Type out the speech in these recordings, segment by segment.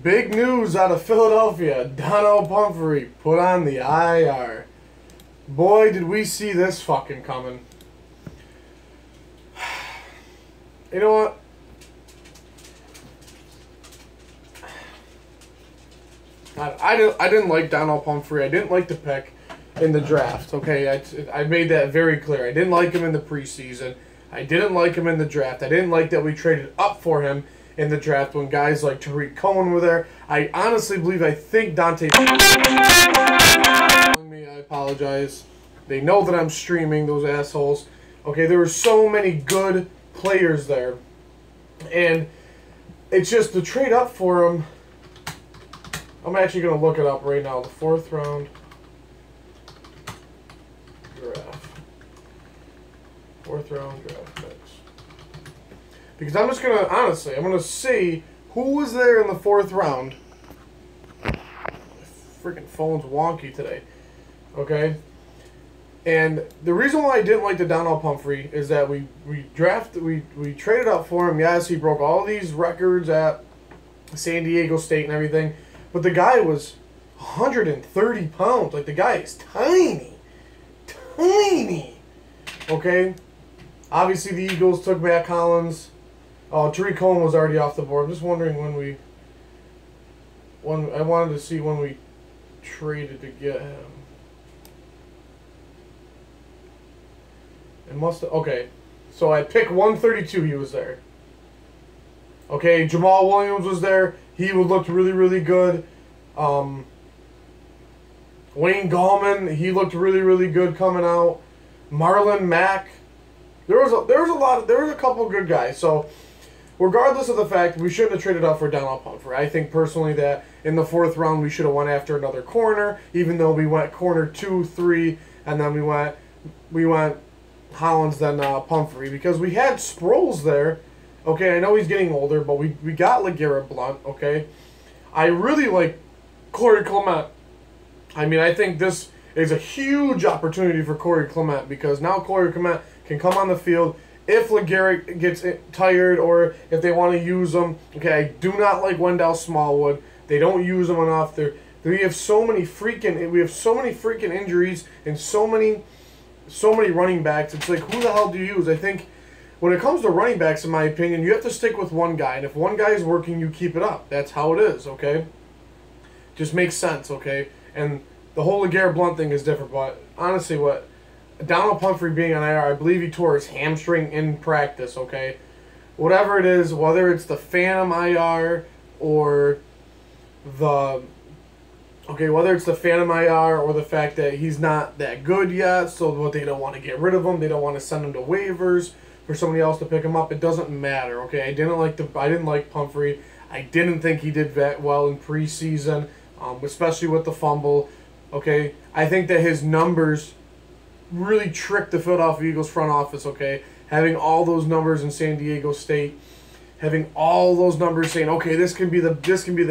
Big news out of Philadelphia. Donnel Pumphrey put on the IR. Boy, did we see this fucking coming. You know what? I didn't like Donnel Pumphrey. I didn't like the pick in the draft. Okay, I made that very clear. I didn't like him in the preseason. I didn't like him in the draft. I didn't like that we traded up for him in the draft when guys like Tariq Cohen were there. I honestly believe, I think Dante... I apologize. They know that I'm streaming, those assholes. Okay, there were so many good players there. And it's just the trade up for him. I'm actually going to look it up right now. The 4th round draft. 4th round draft picks. Because I'm just going to, honestly, I'm going to see who was there in the 4th round. My freaking phone's wonky today. Okay? And the reason why I didn't like the Donnel Pumphrey is that we traded up for him. Yes, he broke all these records at San Diego State and everything. But the guy was 130 pounds. Like, the guy is tiny. Tiny. Okay? Obviously, the Eagles took Matt Collins. Tariq Cohen was already off the board. I'm just wondering when I wanted to see when we traded to get him. It must have, okay. So at pick 132, he was there. Okay, Jamal Williams was there. He looked really, really good. Wayne Gallman, he looked really, really good coming out. Marlon Mack. There was a couple good guys. So regardless of the fact, we shouldn't have traded up for Donnel Pumphrey. I think personally that in the 4th round we should have went after another corner, even though we went corner 2, 3, and then we went Hollins, then Pumphrey, because we had Sproles there. Okay, I know he's getting older, but we got LeGarrette Blount. Okay, I really like Corey Clement. I mean, I think this is a huge opportunity for Corey Clement, because now Corey Clement can come on the field if LeGarrette gets tired or if they want to use him. Okay, I do not like Wendell Smallwood. They don't use him enough. We have so many freaking injuries and so many running backs. It's like, who the hell do you use? I think when it comes to running backs, in my opinion, you have to stick with one guy. And if one guy is working, you keep it up. That's how it is, okay? Just makes sense, okay? And the whole LeGarrette Blount thing is different. But honestly, what Donnel Pumphrey being on IR, I believe he tore his hamstring in practice, okay? Whatever it is, whether it's the Phantom IR or the... Okay, whether it's the Phantom IR or the fact that he's not that good yet, so they don't want to get rid of him, they don't want to send him to waivers for somebody else to pick him up, it doesn't matter. Okay, I didn't like Pumphrey. I didn't think he did that well in preseason, especially with the fumble. Okay, I think that his numbers really tricked the Philadelphia Eagles front office. Okay, having all those numbers in San Diego State, having all those numbers saying, okay, this can be the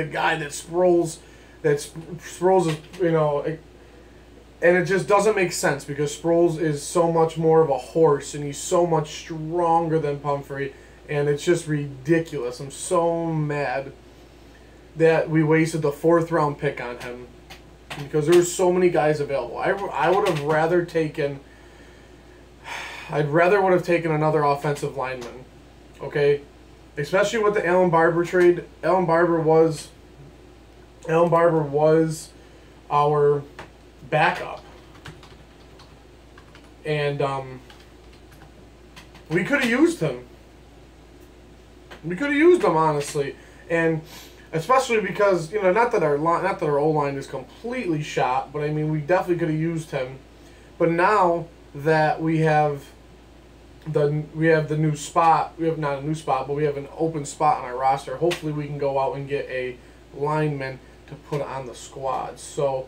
guy that Sproles is, you know, and it just doesn't make sense because Sproles is so much more of a horse and he's so much stronger than Pumphrey, and it's just ridiculous. I'm so mad that we wasted the 4th round pick on him because there were so many guys available. I would have rather taken, would have taken another offensive lineman, okay, especially with the Allen Barber trade. Allen Barber was our backup. And we could have used him. Honestly. And especially because, you know, not that our O-line is completely shot, but I mean, we definitely could have used him. But now that we have the new spot, we have not a new spot, but we have an open spot on our roster. Hopefully we can go out and get a lineman to put on the squad. So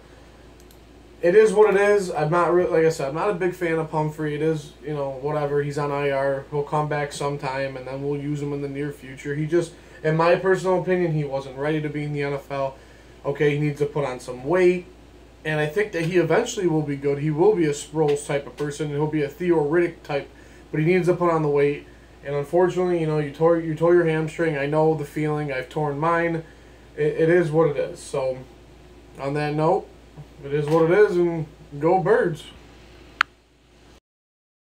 it is what it is. I'm not really, like I said, I'm not a big fan of Pumphrey. It is, you know, whatever. He's on IR. He'll come back sometime, and then we'll use him in the near future. He just, in my personal opinion, he wasn't ready to be in the NFL. Okay, he needs to put on some weight, and I think that he eventually will be good. He will be a Sproles type of person, and he'll be a Theo Riddick type, but he needs to put on the weight. And unfortunately, you know, you tore your hamstring. I know the feeling. I've torn mine. it is what it is. So, on that note, it is what it is, and go Birds.